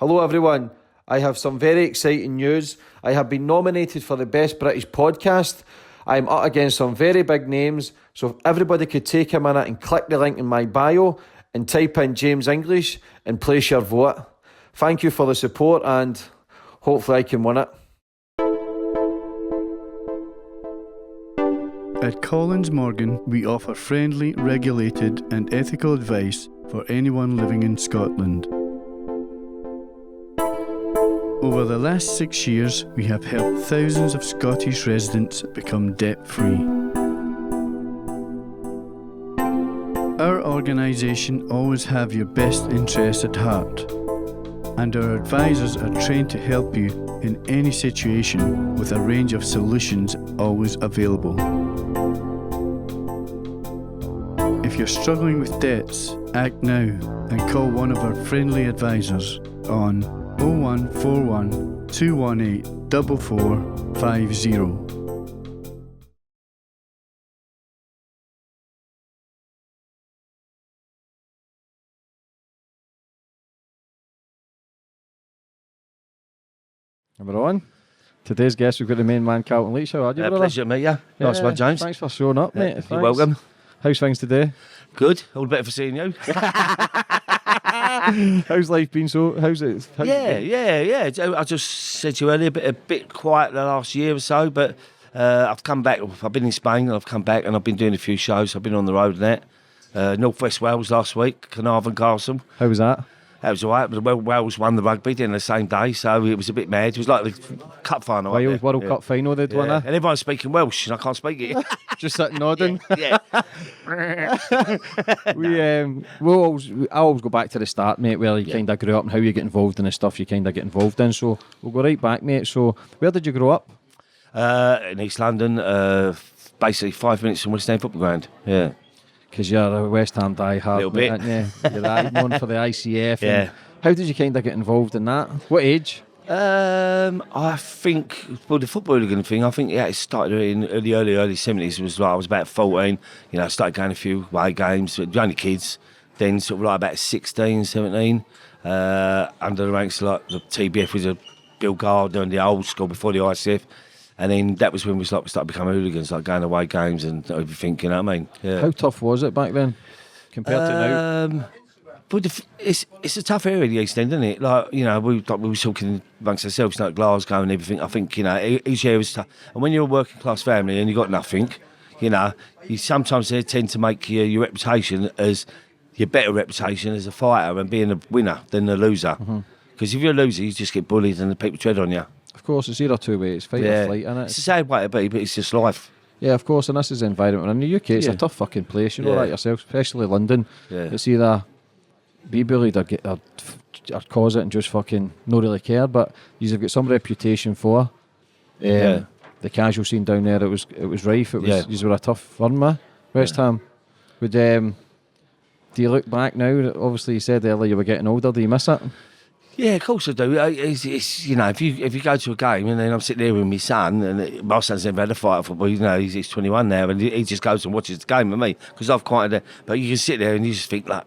Hello everyone, I have some very exciting news. I have been nominated for the Best British Podcast. I am up against some very big names, so if everybody could take a minute and click the link in my bio and type in James English and place your vote. Thank you for the support and hopefully I can win it. At Collins Morgan, we offer friendly, regulated and ethical advice for anyone living in Scotland. Over the last 6 years, we have helped thousands of Scottish residents become debt-free. Our organisation always have your best interests at heart, and our advisors are trained to help you in any situation with a range of solutions always available. If you're struggling with debts, act now and call one of our friendly advisors on 0141 218 4450. We're on. Today's guest, we've got the main man, Carlton Leach. How are you, brother? Pleasure to meet you. Nice one, James. Thanks for showing up, mate. You're Thanks. welcome. How's things today? Good. All the better for seeing you. How's life been? How's it? Yeah. I just said to you earlier, a bit quiet the last year or so, but I've come back. I've been in Spain and I've come back and I've been doing a few shows. I've been on the road and that. North West Wales last week, Carnarvon Castle. How was that? That was all right. Well, Wales won the rugby then the same day, so it was a bit mad. It was like the cup final. Wales World Cup final, they'd won it. And everyone's speaking Welsh and I can't speak it. Just sitting nodding. Yeah. I always go back to the start, mate, where you kind of grew up and how you get involved in the stuff you kind of get involved in. So we'll go right back, mate. So where did you grow up? In East London, basically 5 minutes from West Ham football ground. Yeah. Because you're a West Ham diehard, Little bit. aren't you? You're known for the ICF. Yeah. How did you kind of get involved in that? What age? I think, well, the football hooligan thing, I think it started in the early 70s. It was like I was about 14. I started going a few away games, only kids. Then sort of like about 16, 17, under the ranks like the TBF was a Bill Gardner and the old school before the ICF. And then that was when we started becoming hooligans, like going away games and everything, you know what I mean? Yeah. How tough was it back then compared to now? But it's a tough area, the East End, isn't it? Like, we were talking amongst ourselves, like Glasgow and everything. I think, each area was tough. And when you're a working class family and you've got nothing, you sometimes tend to make your reputation as your better reputation as a fighter and being a winner than a loser. Because if you're a loser, you just get bullied and the people tread on you. Of course, it's either two ways, fight or flight, isn't it? It's a sad way to be, but it's just life. Yeah, of course, and this is the environment. In the UK, it's a tough fucking place, you know that yourself, especially London. Yeah. It's either be bullied or cause it and just fucking not really care, but you've got some reputation for the casual scene down there. It was rife. You were a tough firm, man. West Ham. Do you look back now? Obviously, you said earlier you were getting older. Do you miss it? Yeah, of course I do. It's if you go to a game and then I'm sitting there with my son, and my son's never had a fight for football. He's 21 now, and he just goes and watches the game with me because I've quieted it. But you can sit there and you just think like,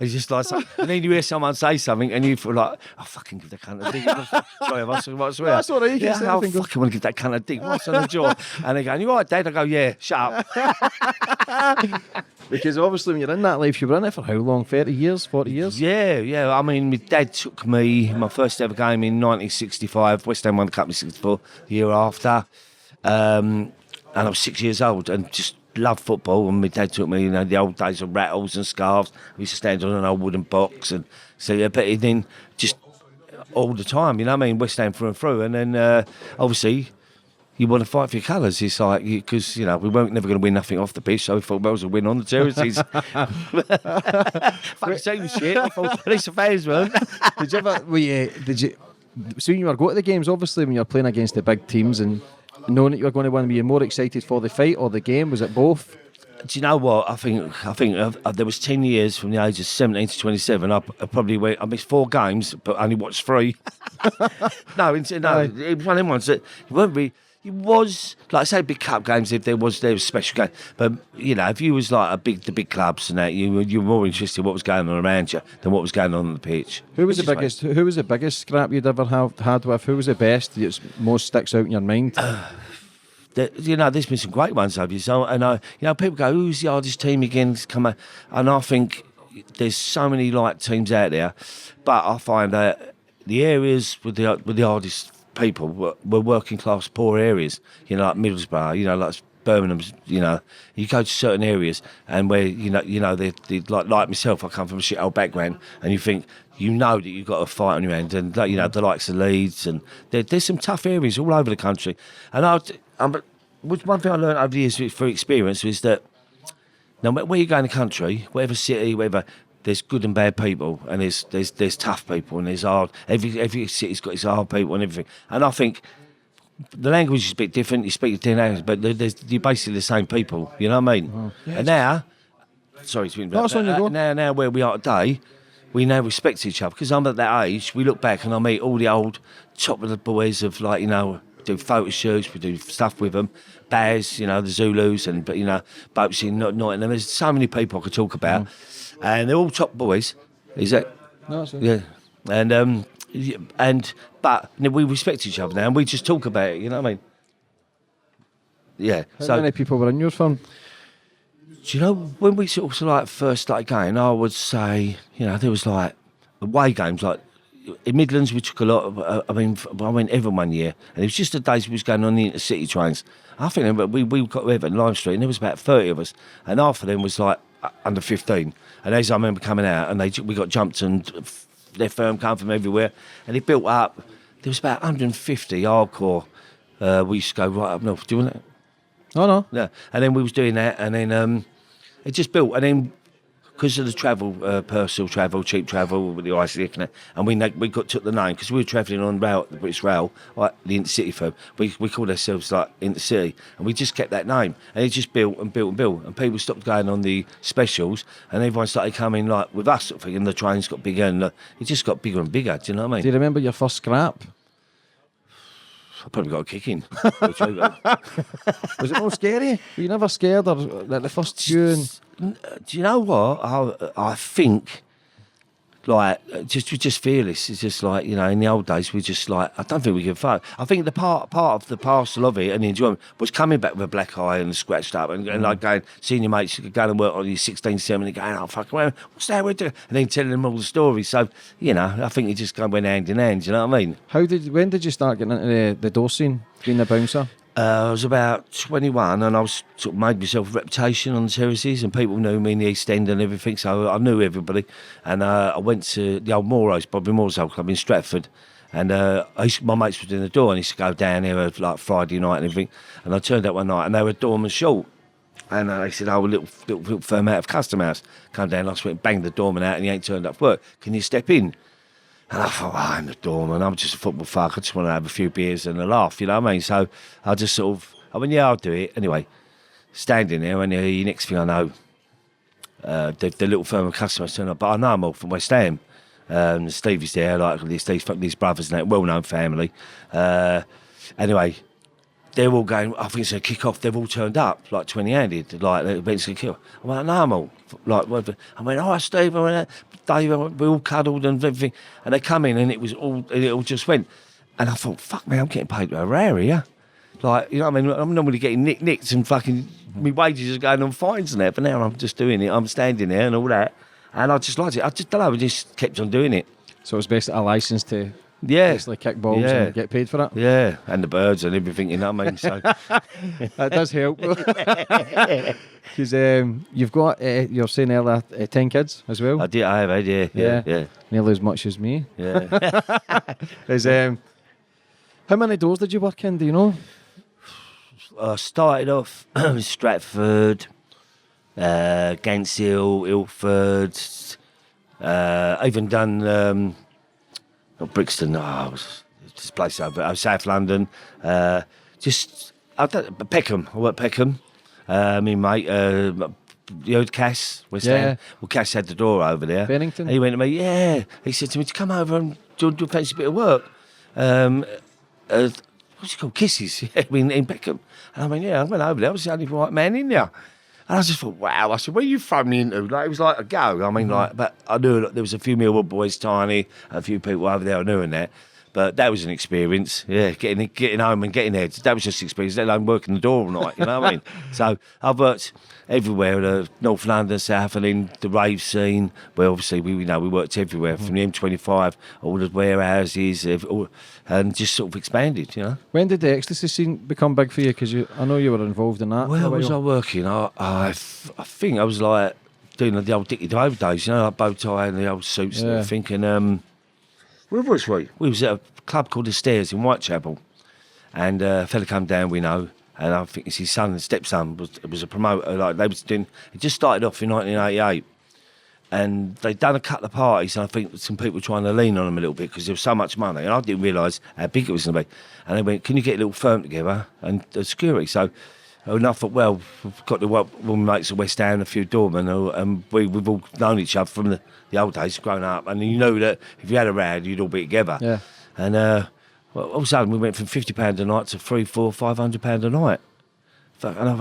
it's just like, and then you hear someone say something and you feel like, oh, fucking give that cunt a dig. Sorry, I swear. That's what I I fucking want to give that cunt a dig. What's on the jaw? And they go, you all right, Dad? I go, yeah, shut up. Because obviously when you're in that life, you were in it for how long? 30 years, 40 years? Yeah. I mean, my dad took me, my first ever game in 1965, West Ham won the Cup in 64, the year after. And I was 6 years old and just loved football. And my dad took me, the old days of rattles and scarves. We used to stand on an old wooden box. And so, but then just all the time, West Ham through and through. And then obviously, you want to fight for your colours. It's like, because, we weren't never going to win nothing off the pitch, so we thought, well, we'll win on the terraces. Fucking same shit. I thought, at least the fans weren't. Did you ever, so when you were going to the games, obviously, when you're playing against the big teams and knowing that you were going to win, were you more excited for the fight or the game? Was it both? Do you know what? I think there was 10 years from the age of 17 to 27. I missed 4 games, but only watched 3. No, it was one of them ones that you weren't really. It was, like I say, big cup games, if there was special games. But, you know, if you was like the big clubs and that, you were more interested in what was going on around you than what was going on the pitch. Who was the biggest scrap you'd ever had with? Who was the best that most sticks out in your mind? You know, there's been some great ones over here. So, and you know, people go, "Who's the hardest team again to come out?" And I think there's so many like teams out there, but I find that the areas with the hardest people were working class, poor areas. You know, like Middlesbrough. You know, like Birmingham's. You know, you go to certain areas and where you know they like myself. I come from a shit old background, and you think. You know that you've got a fight on your hand, and you know the likes of Leeds, and there's some tough areas all over the country. And one thing I learned over the years through experience is that no matter where you go in the country, whatever city, whatever, there's good and bad people, and there's tough people, and there's hard. Every city's got its hard people and everything. And I think the language is a bit different. You speak different language, but you're basically the same people. You know what I mean? Oh, yes. And now, sorry to interrupt. Now where we are today. We now respect each other because I'm at that age. We look back and I meet all the old top of the boys of like, you know, do photo shoots, we do stuff with them. Baz, you know, the Zulus and, you know, boats in Nottingham. There's so many people I could talk about. And they're all top boys. Is that? No, that's it. Yeah. But we respect each other now and we just talk about it, you know what I mean? Yeah. How many people were in your firm? Do you know, when we sort of like first started going, I would say, you know, there was like away games, like in Midlands we took a lot of, I went Everton one year, and it was just the days we was going on the intercity trains. I think we got to Everton, Lime Street, and there was about 30 of us, and half of them was like under 15. And as I remember coming out, and we got jumped, and their firm came from everywhere, and it built up. There was about 150 hardcore. We used to go right up north. Do you want that? Oh, no. Yeah, and then we was doing that, and then it just built, and then because of the travel, personal travel, cheap travel with the ICF, and we took the name because we were travelling on rail, the British Rail, like the Intercity firm. We called ourselves like Intercity, and we just kept that name, and it just built and built and built, and people stopped going on the specials, and everyone started coming like with us, sort of thing, and the trains got bigger, and it just got bigger and bigger. Do you know what I mean? Do you remember your first scrap? I probably got a kick in. Was it more scary? Were you never scared, or like the first tune? Do you know what? I think, like, just fearless. It's just like, you know, in the old days, we just like, I don't think we could fuck. I think the part of the parcel of it and the enjoyment was coming back with a black eye and scratched up and like going, seeing your mates going and work on your 16, 17 and going, oh, fuck, what's that we're doing? And then telling them all the stories. So, you know, I think it just kind of went hand in hand, you know what I mean? When did you start getting into the door scene, being a bouncer? I was about 21 and I was sort of made myself a reputation on the terraces and people knew me in the East End and everything, so I knew everybody. And I went to the old Moros, Bobby Moore's old club in Stratford, and my mates were doing the door and I used to go down there like Friday night and everything, and I turned up one night and they were Doorman short. And they said, oh, a little firm out of Custom House. Come down, I went and banged the doorman out and he ain't turned up for work. Can you step in? And I thought, I'm the doorman, I'm just a football fuck, I just want to have a few beers and a laugh, you know what I mean? So I just sort of, I went, yeah, I'll do it. Anyway, standing there, and the next thing I know, the little firm of customers turned up, but I know them all from West Ham. Stevie's there, like these brothers and that, well-known family. Anyway, they're all going, I think it's a kick-off, they've all turned up, like 20-handed, like the event's going to kill. I went, no, I'm all, like, I went, oh, Steve, I went, Dave, we all cuddled and everything, and they come in and it all just went. And I thought, fuck me, I'm getting paid a rare here. Like, you know what I mean? I'm normally getting nicked and fucking, my wages are going on fines and that, but now I'm just doing it, I'm standing there and all that, and I just liked it. I just don't know, I just kept on doing it. So it was basically a licence to... Yeah, basically kick balls and get paid for it. Yeah, and the birds and everything, you know what I mean? So that does help. Because you've got, you're saying earlier, 10 kids as well. I have, yeah. Nearly as much as me. Yeah. How many doors did you work in? Do you know? I started off with Stratford, Ganshill, Ilford. I even done. Brixton, was this place over South London. Peckham. I worked Peckham. Me mate, you heard Cass, West Ham. Well, Cass had the door over there. Bennington. And he went to me, yeah. He said to me, come over and do a fancy bit of work. what's it called, Kisses, in Beckham. And I went, yeah, I went over there, I was the only white man in there. And I just thought, wow, I said, where are you throwing me into? Like, it was like a go. I mean, but I knew there was a few Millwall boys, Tiny, a few people over there I knew in there. But that was an experience, getting home and getting there. That was just an experience, let alone working the door all night, you know what I mean? So I've worked everywhere, North London, South London, the rave scene. Well, obviously, we worked everywhere, from the M25, all the warehouses, and just sort of expanded, you know. When did the ecstasy scene become big for you? Because I know you were involved in that. Where was I working? I think I was like doing the old Dickie Dove days, you know, like bow tie and the old suits and everything. And where was we? We was at a club called The Stairs in Whitechapel. And a fella come down, we know, and I think it's his son and stepson was a promoter. Like they was doing, it just started off in 1988. And they'd done a couple of parties, and I think some people were trying to lean on them a little bit because there was so much money. And I didn't realise how big it was going to be. And they went, can you get a little firm together and security? So, and I thought, well, we've got the woman mates at West Ham, a few Doorman, and we've all known each other from the old days, grown up. And you know that if you had a round, you'd all be together. Yeah. And well, all of a sudden, we went from £50 a night to £300, £400, £500 a night.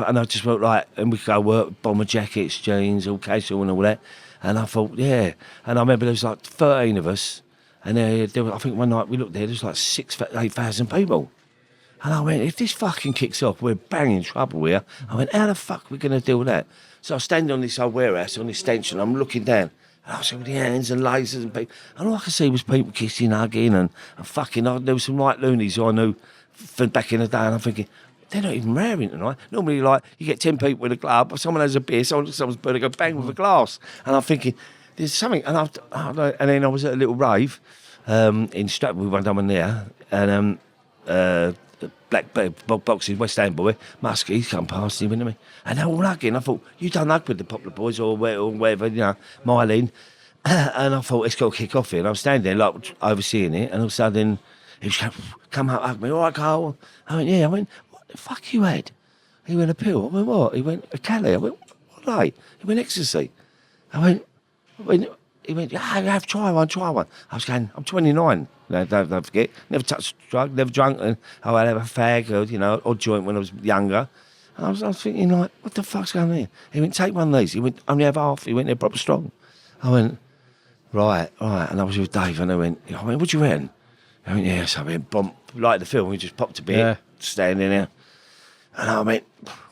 And I just felt like, and we could go work, bomber jackets, jeans, all casual and all that. And I thought, yeah. And I remember there was like 13 of us. And there was, I think one night we looked there was like 8,000 people. And I went, if this fucking kicks off, we're banging trouble here. I went, how the fuck are we going to deal with that? So I was standing on this old warehouse, on this stench, and I'm looking down. And I was with the hands and lasers and people. And all I could see was people kissing, hugging, and fucking, there was some white loonies who I knew from back in the day. And I'm thinking, they're not even raring tonight. Normally, like, you get 10 people in a club, someone has a beer, someone's going to go bang with a glass. And I'm thinking, there's something. And then I was at a little rave in Stratford with one time there, and black boxing West Ham boy, Muskie, he's come past, he went to me. And they were all hugging. I thought, you don't hug with the Popular Boys or whatever, you know, Mylene. And I thought, it's got to kick off here. And I was standing there, like, overseeing it, and all of a sudden, he was going, come up, hug me. All right, Carl? I went, yeah. I went, what the fuck you had? He went, a pill. I went, what? He went, a Cali. I went, what are they? He went, ecstasy. I went, he went, yeah, try one. I was going, I'm 29. No, don't forget. Never touched a drug, never drunk. And I'd have a fag or, you know, odd joint when I was younger. And I was thinking, like, what the fuck's going on here? He went, take one of these. He went, only have half. He went, they're proper strong. I went, right. And I was with Dave, and I went, what you reckon? I went, yeah. So I went, bump, like the film, we just popped a bit, standing there. And I went,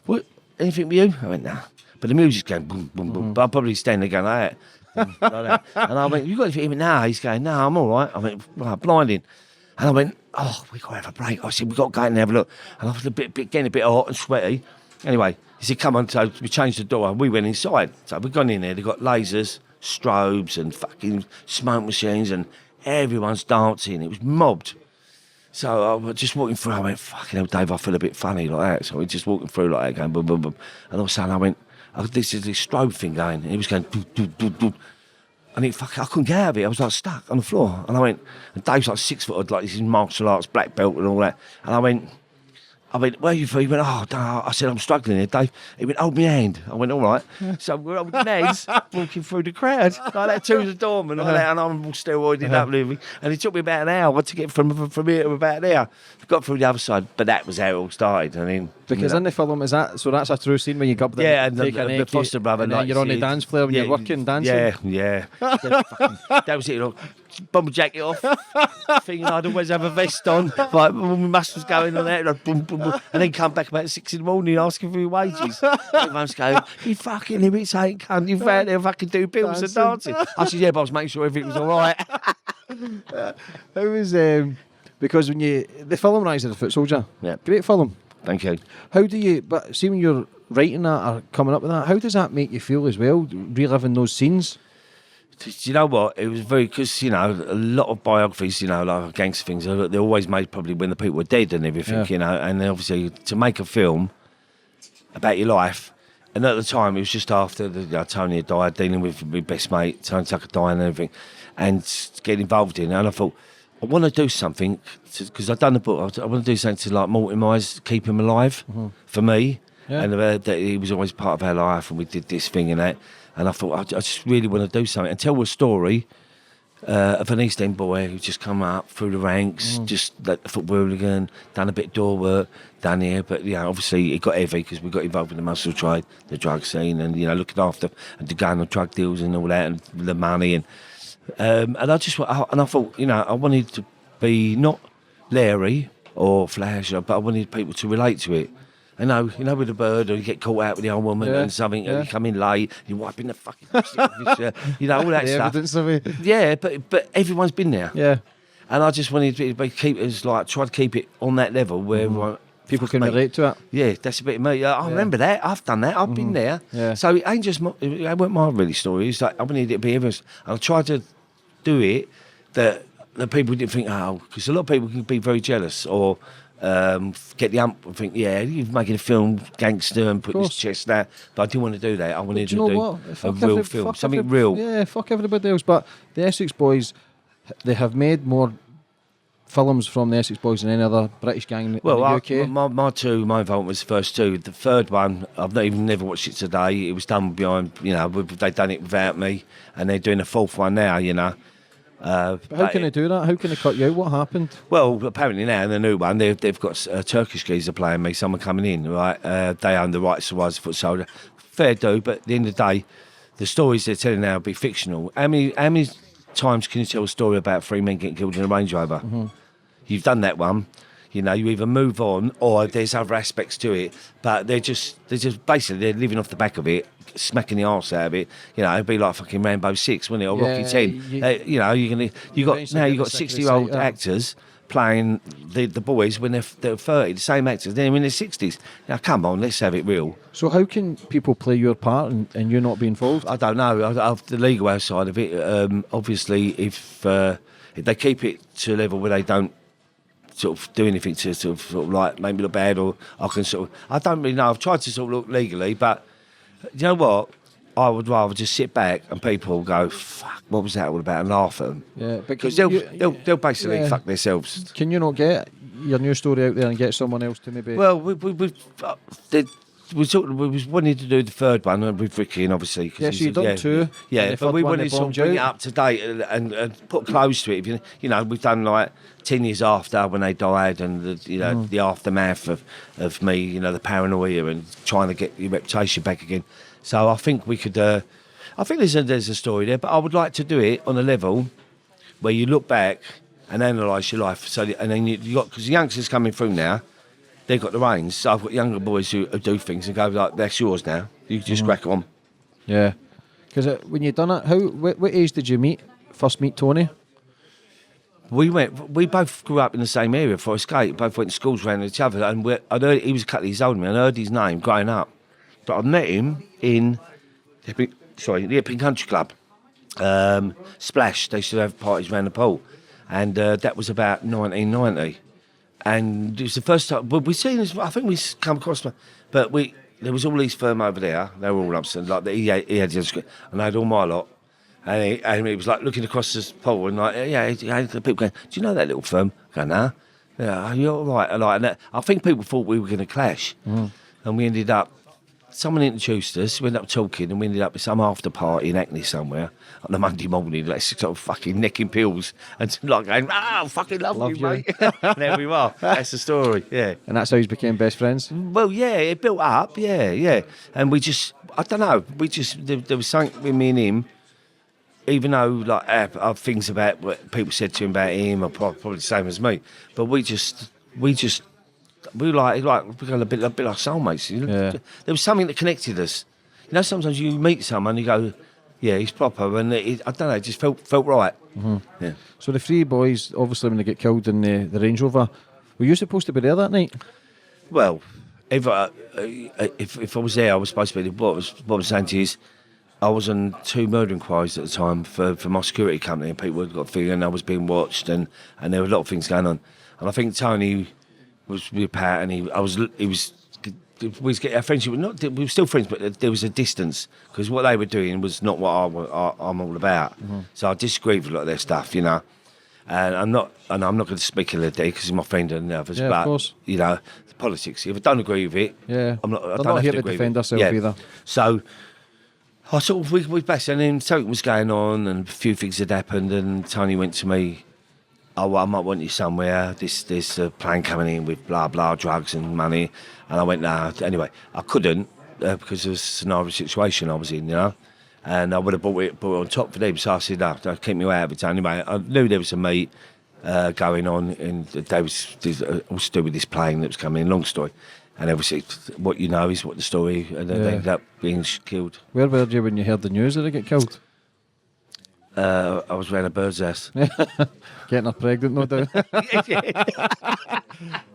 what? Anything with you? I went, nah. But the music's going boom, boom, boom. But I'm probably standing there going like that. Like that. And I went, you got anything? He went, nah. He's going, nah, I'm all right. I went, right, blinding. And I went, oh, we got to have a break. I said, we got to go in and have a look. And I was getting a bit hot and sweaty. Anyway, he said, come on. So we changed the door and we went inside. So we've gone in there. They've got lasers, strobes and fucking smoke machines, and everyone's dancing. It was mobbed. So I was just walking through. I went, fucking hell, Dave, I feel a bit funny like that. So we're just walking through like that, going boom, boom, boom. And all of a sudden I went, this is this strobe thing going. And he was going, doo, doo, doo, doo. And I couldn't get out of it. I was like stuck on the floor. And I went, and Dave's like 6 foot, like this is martial arts, black belt and all that. And I went, where are you from? He went, oh, no. I said, I'm struggling here, Dave. He went, hold my hand. I went, all right. So we're holding hands, walking through the crowd. Like that, to the Doorman, like that, and I'm all steroided up, living. And it took me about an hour to get from here to about there. Got through the other side, but that was how it all started. I mean, because in the film, that's a true scene when you go up there, and the foster brother, and then you're on the dance floor when you're working, dancing. Yeah. That was it. You know, bomber jacket off, thinking I'd always have a vest on, like my muscles going on there, like, boom, boom, boom, and then come back about 6 in the morning asking for your wages. Everyone's going, you fucking imitate cunt, you found there fucking do bills and dancing. I said, yeah, but I was making sure everything was all right. It was because when the film Rise of the Foot Soldier, great film. Thank you. How do you? But see, when you're writing that or coming up with that, how does that make you feel as well? Reliving those scenes. Do you know what? It was because, you know, a lot of biographies, you know, like gangster things, they're always made probably when the people were dead and everything, you know, and then obviously to make a film about your life, and at the time it was just after Tony had died, dealing with my best mate, Tony Tucker dying and everything, and getting involved in it, and I thought, I want to do something, because I've done the book, I want to do something to like mortimise, keep him alive, for me, and that he was always part of our life, and we did this thing and that. And I thought, I just really want to do something and tell a story of an East End boy who just come up through the ranks, just like the football hooligan, done a bit of door work down here. But, obviously it got heavy because we got involved in the muscle trade, the drug scene, and, looking after and going on drug deals and all that, and the money. And I thought, I wanted to be not Larry or Flash, but I wanted people to relate to it. I know, with a bird, or you get caught out with the old woman and something, and you come in late, you're wiping the fucking lipstick off your shirt, all that The stuff. evidence of it. Yeah, but everyone's been there. Yeah. And I just wanted to keep it try to keep it on that level where People can relate to it. Yeah, that's a bit of me. I remember that. I've done that. I've been there. Yeah. So it ain't just it weren't my really story. It's like I wanted it to be everyone's. And I tried to do it that the people didn't think, because a lot of people can be very jealous or. Get the ump and think, you're making a film, gangster, and put this chest there. But I didn't want to do that. I wanted to do a real film, something real. Yeah, fuck everybody else. But the Essex Boys, they have made more films from the Essex Boys than any other British gang in the UK. My involvement was the first two. The third one, I've never watched it today. It was done behind, they've done it without me, and they're doing a fourth one now, But how can they do that? How can they cut you out? What happened? Well, apparently now in the new one, they've got a Turkish geezer playing me, someone coming in, right? They own the rights to Rise of Foot Soldier. Fair do, but at the end of the day, the stories they're telling now will be fictional. How many times can you tell a story about three men getting killed in a Range Rover? Mm-hmm. You've done that one. You either move on or there's other aspects to it. But they're just basically they're living off the back of it, smacking the arse out of it. It'd be like fucking Rambo 6, wouldn't it? Or Rocky 10. You got 60-year-old actors playing the boys when they're 30, the same actors, they're in their 60s. Now, come on, let's have it real. So how can people play your part and you not be involved? I don't know. The legal side of it, obviously, if they keep it to a level where they don't sort of do anything to sort of like make me look bad, or I can I don't really know. I've tried to sort of look legally, but you know what? I would rather just sit back and people go, fuck, what was that all about, and laugh at them. Yeah, because they'll basically fuck themselves. Can you not get your new story out there and get someone else to maybe? Well, we was wanting to do the third one with Ricky, and obviously. Yeah, so you've done two. Yeah, but we wanted to sort of bring it up to date and put close to it. We've done like 10 years after when they died, and the aftermath of me, the paranoia and trying to get your reputation back again. So I think we could. I think there's a story there, but I would like to do it on a level where you look back and analyse your life. So and then you got, because the youngsters coming through now. They've got the reins, so I've got younger boys who do things and go like, "That's yours now. You just crack on." Yeah, because when you done it, what age did you first meet Tony? We both grew up in the same area, Forest Gate. Both went to schools around each other, and I'd heard he was a couple of years older than me. I heard his name growing up, but I met him in the Epping Country Club. Splash. They used to have parties around the pool, and that was about 1990. And it was the first time. But we seen this. I think we come across them. But there was all these firm over there. They were all upset. Like he had his, and I had all my lot. And he was like looking across the pool and like, the people going, "Do you know that little firm?" I go, "Nah." Yeah, you're all right. And that. I think people thought we were going to clash, and we ended up. Someone introduced us. We ended up talking, and we ended up at some after party in Hackney somewhere on a Monday morning, like sort of fucking necking pills and like going, fucking love you, mate. And there we are. That's the story. Yeah. And that's how you became best friends. Well, yeah, it built up. Yeah. And we just, I don't know. There was something with me and him. Even though like things about what people said to him about him are probably the same as me, but we were like a bit like soulmates. There was something that connected us. Sometimes you meet someone and you go, yeah, he's proper, and I don't know, it just felt right. Mm-hmm. Yeah. So the three boys, obviously, when they get killed in the Range Rover, were you supposed to be there that night? Well, if I was there, I was supposed to be. What I'm saying to you is, I was on 2 murder inquiries at the time for my security company, and people had got a feeling I was being watched, and there were a lot of things going on. And I think Tony was with Pat, and we was getting our friendship. We were still friends, but there was a distance because what they were doing was not what I'm all about. Mm-hmm. So I disagreed with a lot of their stuff, And I'm not going to speak ill of it because he's my friend and the others. Yeah, but of course. The politics. If I don't agree with it, yeah, I'm not. I don't not have here to to agree defend with ourselves either. So I sort of, we back, and then something was going on, and a few things had happened, and Tony went to me, "Oh, well, I might want you somewhere. There's a plane coming in with blah blah drugs and money," and I went, "Nah." Anyway, I couldn't because of the scenario situation I was in, you know, and I would have brought it on top for them. So I said, "No, don't keep me out of it." Anyway, I knew there was a meet going on, and there was all to do with this plane that was coming in. Long story, and obviously, what you know is what the story, and then they ended up being killed. Where were you when you heard the news that they get killed? I was wearing a bird's ass. Getting her pregnant, no doubt.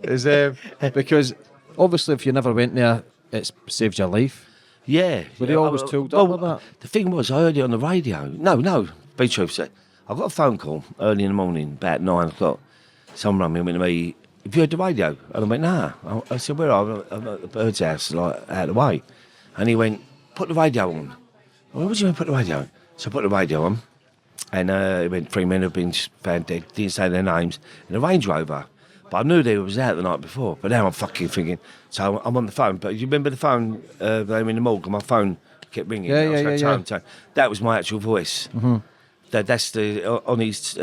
Is because obviously, if you never went there, it saved your life. Yeah. Were they always tooled up like that? The thing was, I heard it on the radio. No, be truthful. I got a phone call early in the morning, about 9 o'clock. Someone rang me and went to me, "Have you heard the radio?" And I went, "Nah." I said, "Where are you?" "I'm at the bird's house, like, out of the way." And he went, "Put the radio on." I went, "What do you mean, put the radio on?" So I put the radio on. And it went, 3 men have been found dead. Didn't say their names. In a Range Rover. But I knew they was out the night before. But now I'm fucking thinking. So I'm on the phone. But you remember the phone? They were in the morgue, and my phone kept ringing. Yeah. That was my actual voice. Mm-hmm. That's on his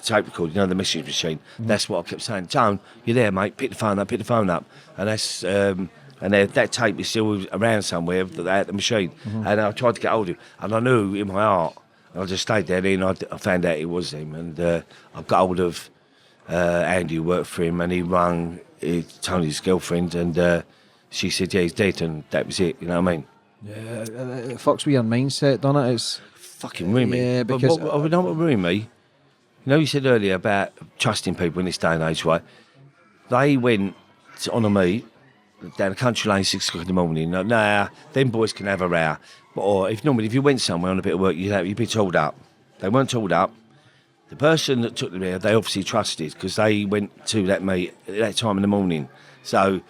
tape recorder, you know, the message machine. Mm-hmm. That's what I kept saying. "Tone, you're there, mate. Pick the phone up. And that's that tape is still around somewhere at the machine. Mm-hmm. And I tried to get hold of him, and I knew in my heart. I just stayed there, and I found out it was him, and I got hold of Andy, who worked for him, and he rang Tony's girlfriend, and she said, "Yeah, he's dead," and that was it. You know what I mean? Yeah, it fucks with your mindset, doesn't it? It's fucking ruined me. Yeah, because but what ruined me? You know, you said earlier about trusting people in this day and age, right? They went on a meet down the country lane 6 o'clock in the morning. Nah, them boys can have a row. Or if you went somewhere on a bit of work, you'd be told up. They weren't told up. The person that took them there, they obviously trusted because they went to that meet at that time in the morning. So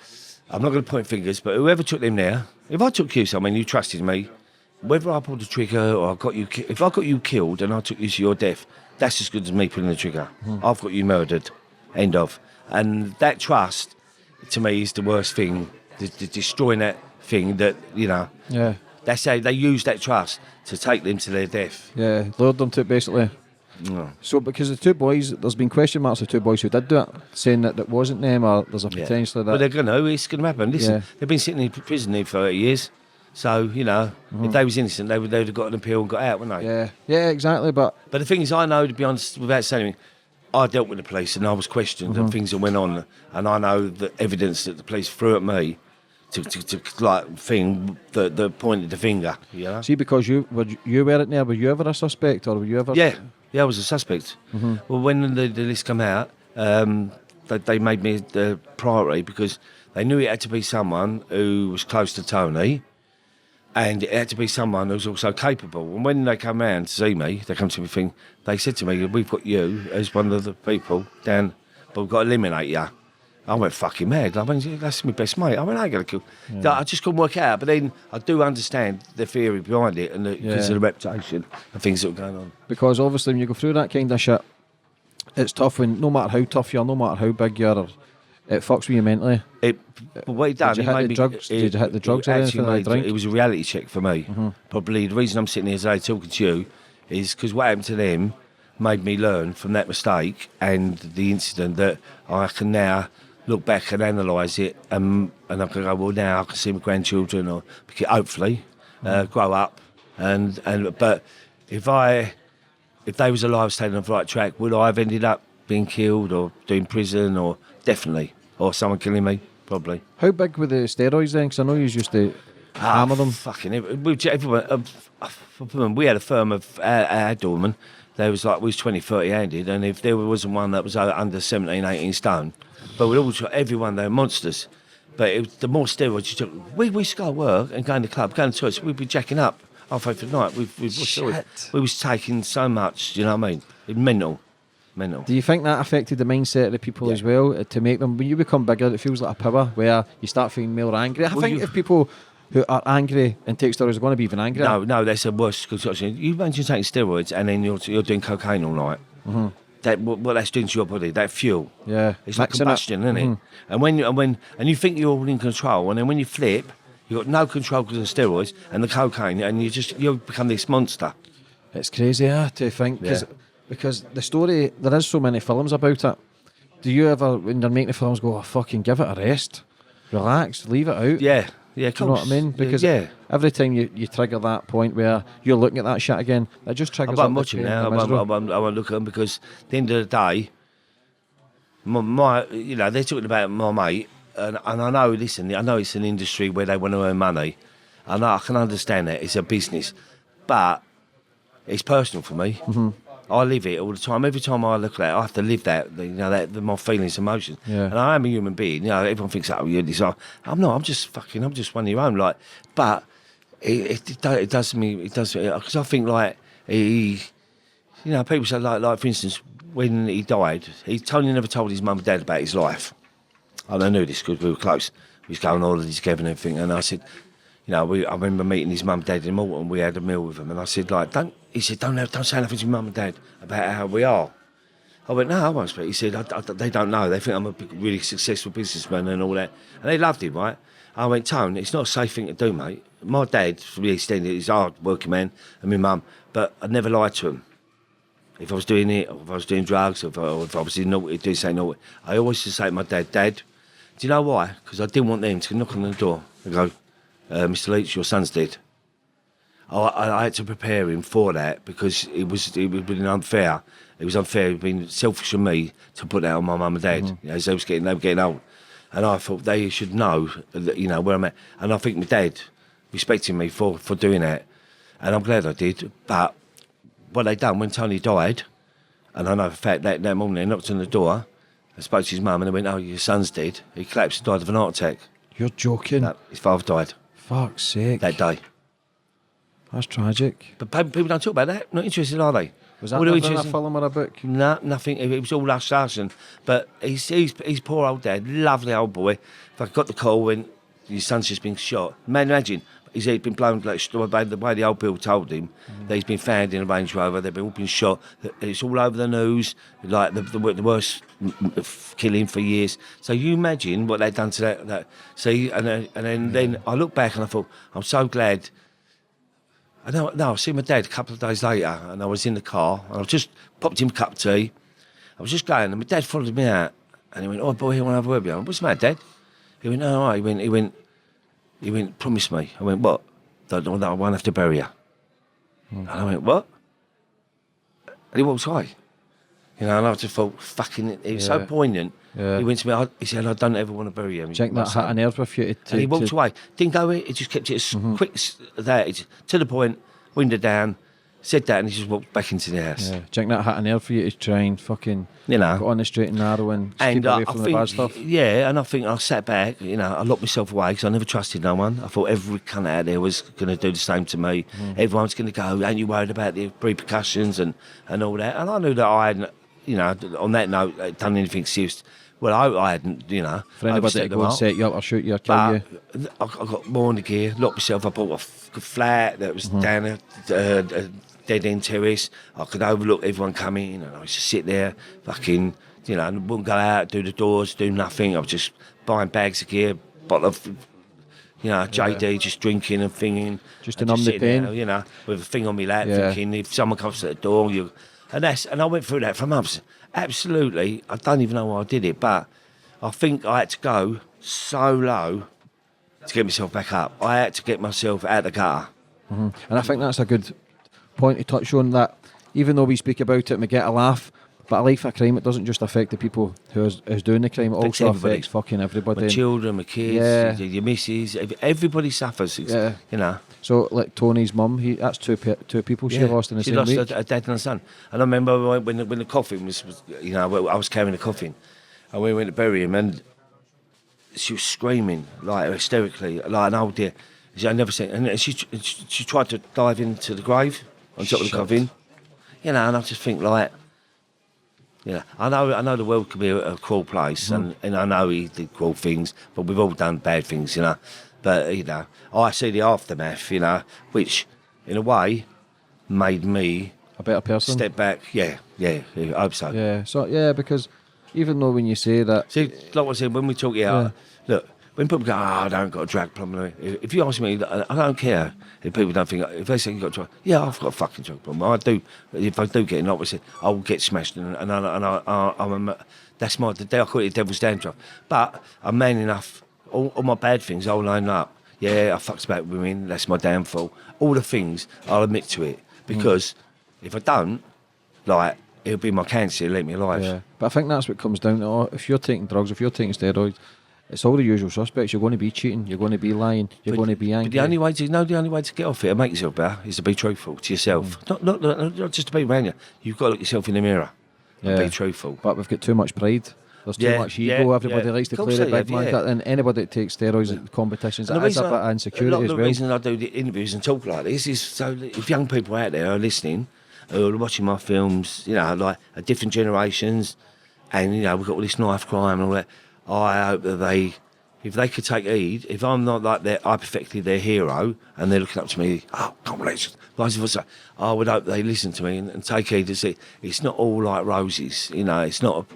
I'm not going to point fingers, but whoever took them there, if I took you somewhere and you trusted me, whether I pulled the trigger or if I got you killed and I took you to your death, that's as good as me pulling the trigger. I've got you murdered. End of. And that trust, to me, is the worst thing. The destroying that thing that, you know. Yeah. That's how they use that trust to take them to their death. Yeah, lured them to it basically. No. So because the two boys, there's been question marks of two boys who did do it, saying that it wasn't them, or there's a potential that. But they're going to, it's going to happen. Listen, they've been sitting in prison here for 30 years. So, you know, if they was innocent, they would have got an appeal and got out, wouldn't they? Yeah, exactly. But the thing is, I know, to be honest, without saying anything, I dealt with the police and I was questioned and things that went on, and I know the evidence that the police threw at me to like thing that pointed the finger. You know? See, because you were it there, were you ever a suspect, or were you ever? Yeah, I was a suspect. Well, when the list came out, they made me the priority because they knew it had to be someone who was close to Tony, and it had to be someone who was also capable. And when they come round to see me, they come to me thinking, they said to me, "We've got you as one of the people down, but we've got to eliminate you." I went fucking mad. I mean, that's my best mate. I mean, I ain't going to kill. I just couldn't work it out. But then I do understand the theory behind it and because of the reputation and things that were going on. Because obviously when you go through that kind of shit, it's tough when, no matter how tough you are, no matter how big you are, it fucks with you mentally. But what it done, Did you hit the drugs or anything like drink? It was a reality check for me. Probably the reason I'm sitting here today talking to you is because what happened to them made me learn from that mistake and the incident that I can now look back and analyse it, and I can go, well, now I can see my grandchildren, or hopefully grow up. But if they was alive, staying on the right track, would I have ended up being killed or doing prison, or definitely, or someone killing me, probably. How big were the steroids then? Because I know you used to hammer them. Fucking everyone. We had a firm of our Doorman. There was we was 20, 30 handed, and if there wasn't one that was under 17, 18 stone. But with all everyone, they were monsters. But the more steroids you took, we used to go to work and go in the club, go in the toilets, we'd be jacking up halfway through the night. We was taking so much, you know what I mean? It mental. Do you think that affected the mindset of the people as well, to make them, when you become bigger, it feels like a power, where you start feeling more angry? I think if people who are angry and take steroids are going to be even angrier. No, that's the worst concoction. You imagine taking steroids and then you're doing cocaine all night. What that's doing to your body, that fuel. Yeah, it's like combustion, isn't it? And when you think you're all in control, and then when you flip, You've got no control because of the steroids and the cocaine, and you become this monster. It's crazy, to think, because the story, there is so many films about it. Do you ever, when you're making the films, go, fucking give it a rest, relax, leave it out? Yeah, Do you know what I mean? Because every time you trigger that point where you're looking at that shit again, it just triggers. I'm watching now. I won't look at them because at the end of the day, they're talking about my mate, and I know. Listen, I know it's an industry where they want to earn money. I can understand that it's a business, but it's personal for me. Mm-hmm. I live it all the time. Every time I look at that, I have to live that. That my feelings, emotions. Yeah. And I am a human being. Everyone thinks, oh, you're this. I'm not. I'm just one of your own. Like, but it does me. It does because I think like people say like for instance, when he died, Tony never told his mum and dad about his life. And I knew this because we were close. We was going on holidays together and everything. And I said, I remember meeting his mum and dad in Malta, we had a meal with them. And I said, don't say anything to your mum and dad about how we are. I went, no, I won't speak. He said, they don't know. They think I'm a really successful businessman and all that. And they loved him, right? I went, Tone, it's not a safe thing to do, mate. My dad, from the extended, he's a hard working man, and my mum, but I never lied to him. If I was doing it, or if I was doing drugs, or if I was doing something naughty, I always used to say to my dad, do you know why? Because I didn't want them to knock on the door and go, Mr. Leach, your son's dead. I had to prepare him for that because it was unfair. It was unfair. It had been selfish of me to put that on my mum and dad. Mm-hmm. As they were getting old, and I thought they should know, where I'm at. And I think my dad respected me for doing that, and I'm glad I did. But what they done when Tony died, and I know for a fact that morning they knocked on the door. I spoke to his mum and they went, "Oh, your son's dead." He collapsed, died of an heart attack. You're joking? No, his father died. Fuck's sake. That day. That's tragic. But people don't talk about that. Not interested, are they? Was that never in a film or a book? No, nothing. It was all hush. But he's poor old dad, lovely old boy. If I got the call when your son's just been shot, man, imagine he's been blown like the way the old Bill told him that he's been found in a Range Rover. They've all been shot. It's all over the news, like the worst killing for years. So you imagine what they've done to that. See, and then I look back and I thought, I'm so glad. I see my dad a couple of days later, and I was in the car, and I just popped him a cup of tea. I was just going, and my dad followed me out, and he went, "Oh boy, I want to have a word with you." I went, "What's the matter, Dad?" He went, "No, all right." He went, "Promise me." I went, "What?" "That I won't have to bury you." And I went, "What?" And he walked away. And I just thought, fucking, it was so poignant. Yeah. He went to me, he said, "I don't ever want to bury you." Check that hat and nerves with you. And he walked away. Didn't go in, he just kept it as quick as that. It's to the point, window down, said that, and he just walked back into the house. Yeah. Check that hat and nerve for you to try and fucking get on the straight and narrow and keep away from the bad stuff. Yeah, and I think I sat back, I locked myself away because I never trusted no one. I thought every cunt out there was going to do the same to me. Everyone's going to go, "Ain't you worried about the repercussions and all that?" And I knew that I hadn't, on that note, done anything serious. Well, I hadn't, For anybody to go and set you up or shoot you or kill you. I got more in the gear, locked myself up. I bought a flat that was down a dead-end terrace. I could overlook everyone coming, and I used to sit there, fucking, and wouldn't go out, do the doors, do nothing. I was just buying bags of gear, bottle of, JD, just drinking and thinking. Just to numb the pain. There, with a thing on my lap, thinking if someone comes to the door, and I went through that for months. Absolutely, I don't even know why I did it, but I think I had to go so low to get myself back up. I had to get myself out of the gutter. And I think that's a good point to touch on, that even though we speak about it and we get a laugh, but a life of crime, it doesn't just affect the people who is doing the crime, it also affects fucking everybody. My children, my kids, your missus, everybody suffers, So, like Tony's mum, that's two people she lost in the same week. She lost a dad and a son. And I remember when the coffin was, I was carrying the coffin, and we went to bury him, and she was screaming, like hysterically, like an old dear. I never seen, and she tried to dive into the grave on top of the coffin, and I just think like, I know the world can be a cruel place, and I know he did cruel things, but we've all done bad things, But I see the aftermath, which in a way made me a better person. Step back, I hope so. Yeah, because even though when you say that, see, like I said, when we talk, look, when people go, I don't got a drag problem. If you ask me, I don't care if people don't think, if they say you got a drag, yeah, I've got a fucking drag problem. I do. If I do get in, obviously, I will get smashed, that's I call it devil's dandruff. But I'm man enough, all my bad things, I'll line up. Yeah, I fucked about women, that's my downfall. All the things, I'll admit to it. Because if I don't, like, it'll be my cancer, it'll eat me alive. Yeah, but I think that's what comes down to. If you're taking drugs, if you're taking steroids, it's all the usual suspects. You're going to be cheating, you're going to be lying, you're going to be angry. But the only way to get off it and make yourself better is to be truthful to yourself. Not just to be around you. You've got to look yourself in the mirror and be truthful. But we've got too much pride. There's too much ego. Everybody likes to play the big man. And anybody that takes steroids at competitions, it's a bit of insecurity as well. The reason I do the interviews and talk like this is so that if young people out there are listening, who are watching my films, you know, like different generations, and you know, we've got all this knife crime and all that. I hope that if they could take heed, if I'm not like hypothetically their hero, and they're looking up to me, congratulations, vice versa, I would hope they listen to me and take heed to see it's not all like roses, you know, it's not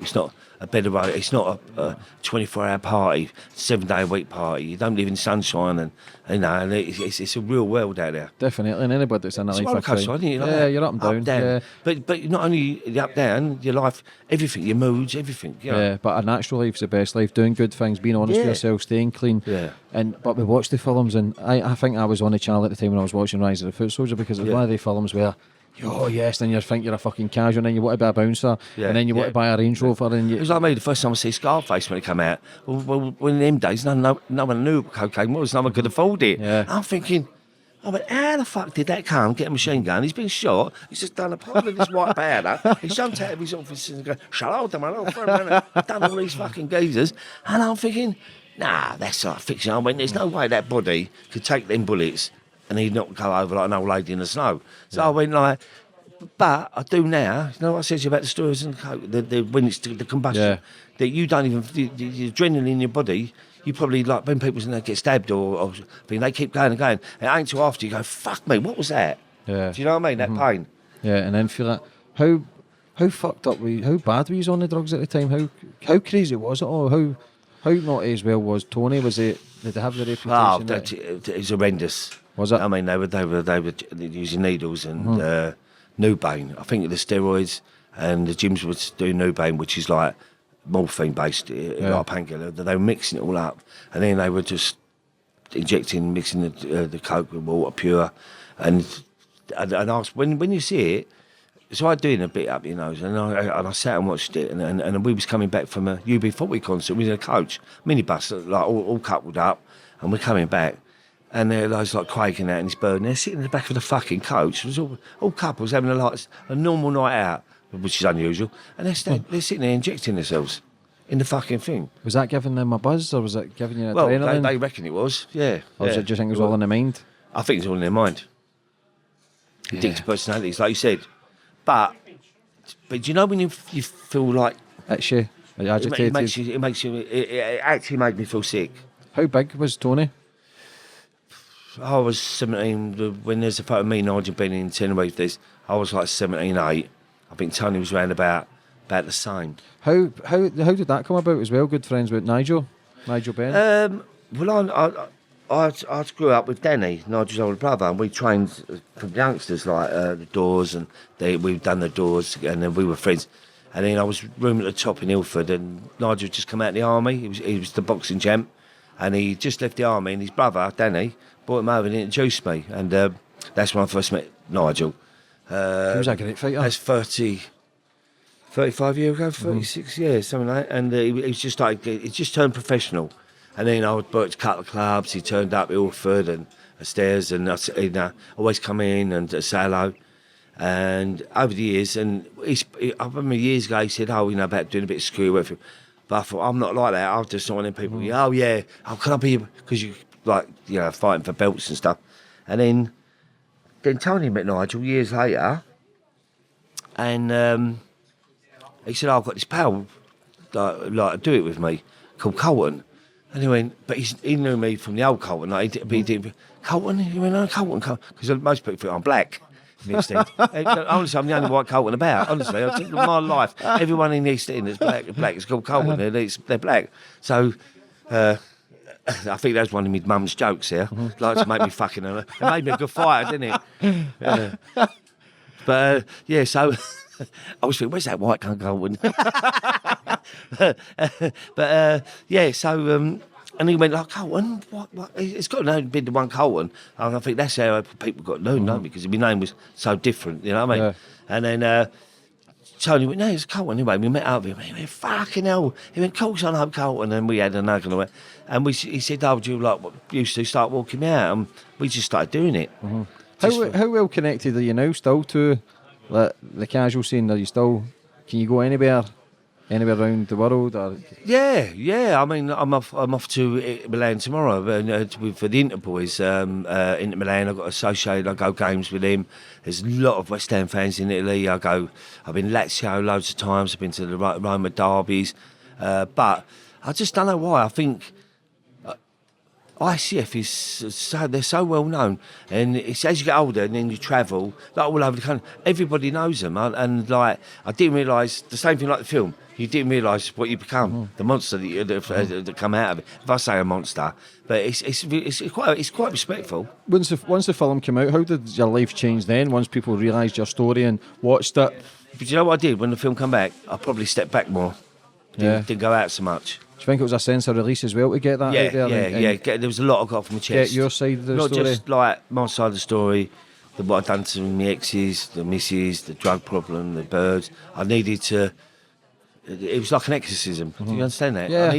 a bed of roses, it's not a 24-hour party, 7-day-a-week party. You don't live in sunshine, and you know, and it's a real world out there. Definitely, and anybody that's in that life, you're up and down. Yeah. But not only the up down, your life, everything, your moods, everything. You know? Yeah, but a natural life's the best life. Doing good things, being honest with yourself, staying clean. Yeah. But we watched the films, and I think I was on the channel at the time when I was watching Rise of the Foot Soldier, because it was one of the films where, oh yes, then you think you're a fucking casual, and then you want to be a bouncer, and then you want to buy a Range Rover, and it was like me the first time I see Scarface when it came out. Well, in them days, no one knew what cocaine was, no one could afford it. Yeah. I'm thinking, how the fuck did that come? Get a machine gun. He's been shot. He's just done a pile of this white powder. He's jumped out of his office and gone, shut up, my old friend. Done all these fucking geezers. And I'm thinking, nah, that's like fiction. I mean, there's no way that body could take them bullets and he'd not go over like an old lady in the snow. So I went like, but I do now. You know what I said to you about the stories and when it's the combustion, that you don't even, the adrenaline in your body, you probably, like, when people get stabbed or they keep going and going, it ain't till after you go, fuck me, what was that? Yeah. Do you know what I mean? That pain. Yeah, and then feel that. How fucked up how bad were you on the drugs at the time? How crazy was it all? How not as well was Tony? Did they have the reputation? It was horrendous. Was it? I mean, they were using needles and Nubane. I think the steroids, and the gyms were doing Nubane, which is like morphine based, like painkiller. They were mixing it all up, and then they were just mixing the coke with water pure, and asked when you see it. So I doing a bit up your nose, and I sat and watched it, and we was coming back from a UB40 concert. We was in a coach, minibus, like all coupled up, and we're coming back. And there was like quaking out in his bird, and they're sitting in the back of the fucking coach. It was all couples having a normal night out, which is unusual. And they're sitting there injecting themselves in the fucking thing. Was that giving them a buzz, or was it giving you adrenaline? Well, they reckon it was, yeah. Or do you think it was all in their mind? I think it's all in their mind. Addicted personalities, like you said. But do you know when you feel like... It's you, agitated? It actually made me feel sick. How big was Tony? I was 17, when there's a photo of me, Nigel, being in Tenerife, I was like 17, 8. I think Tony was around about the same. How did that come about as well? Good friends with Nigel Ben? Well, I grew up with Danny, Nigel's older brother, and we trained from youngsters, like the Doors, and we've done the Doors, and then we were friends. And then I was rooming at the top in Ilford, and Nigel had just come out of the army. He was the boxing champ, and he just left the army, and his brother, Danny, brought him over and introduced me, and that's when I first met Nigel. He was a great fighter. That's 35 years ago, 36 years, something like that. And he was just like, he just turned professional. And then I would work a couple of clubs. He turned up Ilford and stairs, and I'd always come in and say hello. And over the years, and I remember years ago, he said, about doing a bit of screw work. But I thought, I'm not like that. I was just one of them people, can I be, because you, like, fighting for belts and stuff. And then Tony met Nigel years later, and he said, I've got this pal, like, do it with me, called Carlton. And he went, but he knew me from the old Carlton. Like, he did Carlton? He went, no, Carlton. Because most people think I'm black. Honestly, I'm the only white Carlton about. Honestly, I think my life, everyone in the East End is black is called Carlton. They're black. So, I think that's one of my mum's jokes here. Like to make me fucking her. It made me a good fighter, didn't it? But so I was thinking, where's that white cunt Carlton? And he went, like, Carlton, what? It's got to be the one Carlton. And I think that's how people got known, don't because my name was so different, you know what I mean? Yeah. And then Tony went, no, it's Carlton. Anyway, we met up with him. He went, fucking hell. He went, course I know Carlton. And we had a nugget away. And he said, oh, would you used to start walking me out? And we just started doing it. How well connected are you now still to the casual scene? Are you still, can you go anywhere around the world? Or? Yeah. I mean, I'm off to Milan tomorrow for the Ince Boys. Inter Milan, I've got associated. I go games with him. There's a lot of West Ham fans in Italy. I've been Lazio loads of times. I've been to the Roma derbies. But I just don't know why. I think ICF is they're so well known, and it's as you get older and then you travel like all over the country, everybody knows them. And I didn't realise the same thing like the film. You didn't realise what you become, the monster that come out of it. If I say a monster, but it's quite respectful. Once the film came out, how did your life change then? Once people realised your story and watched it. But you know what I did when the film came back? I probably stepped back more. Didn't go out so much. Do you think it was a sense of release as well to get that out there? There was a lot I got off my chest. Get your side of the Not story? Not just like my side of the story, what I'd done to my exes, the missus, the drug problem, the birds. I needed to. It was like an exorcism. Do you understand that? Yeah. I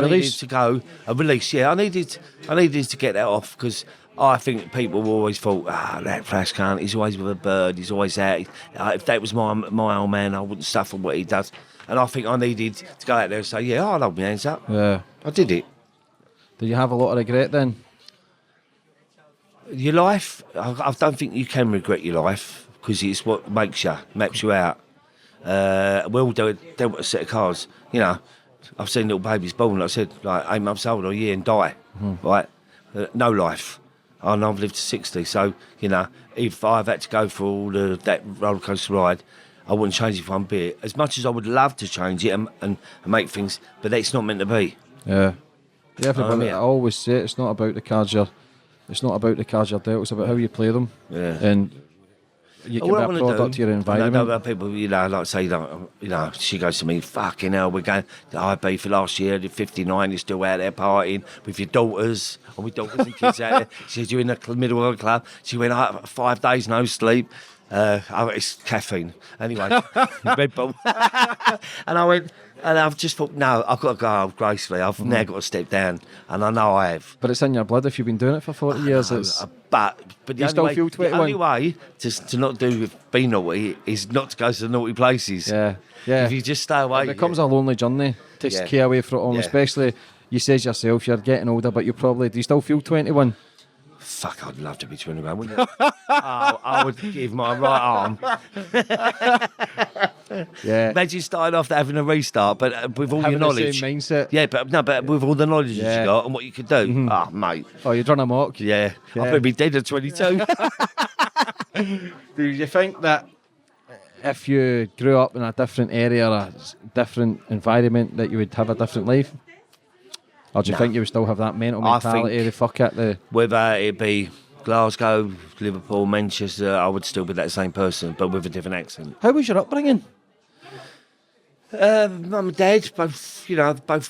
needed to go a release. Yeah, I needed to get that off because I think people always thought, that flash cunt, he's always with a bird, he's always out. If that was my old man, I wouldn't suffer what he does. And I think I needed to go out there and say, I'll hold my hands up. Yeah. I did it. Did you have a lot of regret then? Your life, I don't think you can regret your life because it's what maps you out. We all dealt with a set of cards. You know, I've seen little babies born, like I said, like 8 months old or a year and die, right? No life. And I've lived to 60, so, you know, if I've had to go for all that roller coaster ride, I wouldn't change it for one bit. As much as I would love to change it and make things, but that's not meant to be. Yeah. I always say it's not about the cards you're dealt, it's about how you play them. Yeah. And you can be a product to your environment. I know about people, like say, she goes to me, fucking hell, we're going to IB for last year, the 59, you're still out there partying with your daughters, or with daughters and kids out there. She said, you're in the middle of the club. She went, 5 days, no sleep. It's caffeine. Anyway, Red Bull. And I went, and I've just thought, no, I've got to go gracefully. I've now got to step down, and I know I have. But it's in your blood if you've been doing it for 40 years. But you still feel 21? The only way to not be naughty is not to go to the naughty places. Yeah. If you just stay away. It becomes a lonely journey to stay away from it all, especially, you says yourself, you're getting older, but do you still feel 21? Fuck, I'd love to be 21, wouldn't I? I would give my right arm. Yeah. Imagine starting off having a restart, but with all your knowledge. Same mindset. Yeah, but with all the knowledge you got and what you could do. Mate. Oh, you're trying to mock? Yeah. I'll probably be dead at 22. Do you think that if you grew up in a different area or a different environment that you would have a different life? Or do you think you would still have that mental mentality, whether it be Glasgow, Liverpool, Manchester, I would still be that same person, but with a different accent. How was your upbringing? Mum and Dad, both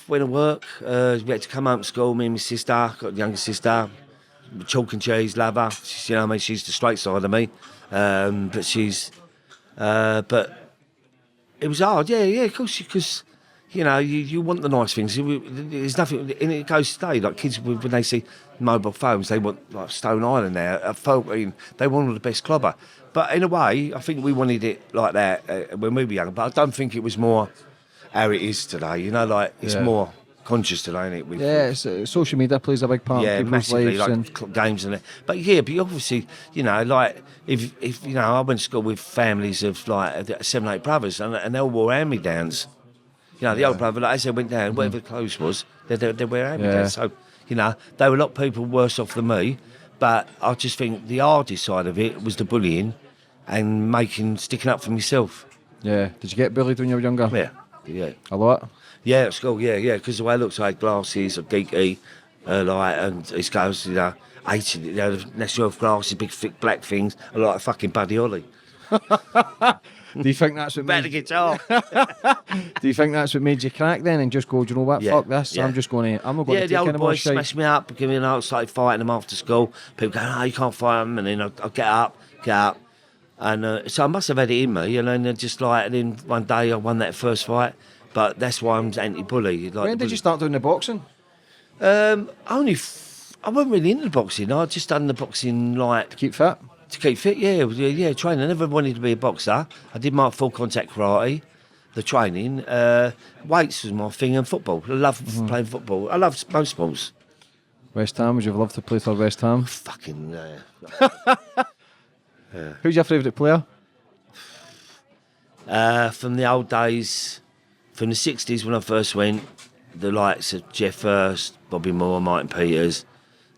went to work. We had to come home from school, me and my sister, got a younger sister, chalk and cheese lover. She's the straight side of me. But it was hard, of course, because... you want the nice things. There's nothing, and it goes today. Like kids, when they see mobile phones, they want like Stone Island now. They want all the best clobber. But in a way, I think we wanted it like that when we were young. But I don't think it was more how it is today. It's more conscious today, isn't it? Social media plays a big part in people's massively, lives. Like games and that. But obviously, if I went to school with families of like 7, 8 brothers, and they all wore hand-me-downs. The old brother, as they went down, whatever the clothes was, they wear hand-me-downs. So, they were a lot of people worse off than me. But I just think the hardest side of it was the bullying and sticking up for myself. Yeah. Did you get bullied when you were younger? Yeah. A lot? Yeah, at school, because the way I looked, I had glasses, I'm geeky, and he goes, 80, the national health glasses, big thick black things, like a fucking Buddy Holly. Do you think that's what Better made guitar. Do you think that's what made you crack then and just go, do you know what, fuck this, I'm not going to take the old any more boys shit. smashed me up, give me an out, started fighting them after school. People go, you can't fight them, and then I'll get up. And so I must have had it in me, and then and then one day I won that first fight, but that's why I'm anti-bully. When did you start doing the boxing? I wasn't really into the boxing. I just done the boxing To keep fit? to keep fit, yeah, training. I never wanted to be a boxer. I did my full contact karate, the training. Weights was my thing, and football. I love playing football. I love most sports. West Ham, would you have loved to play for West Ham? Fucking. Who's your favourite player? From the old days, from the 60s when I first went, the likes of Jeff Hurst, Bobby Moore, Martin Peters.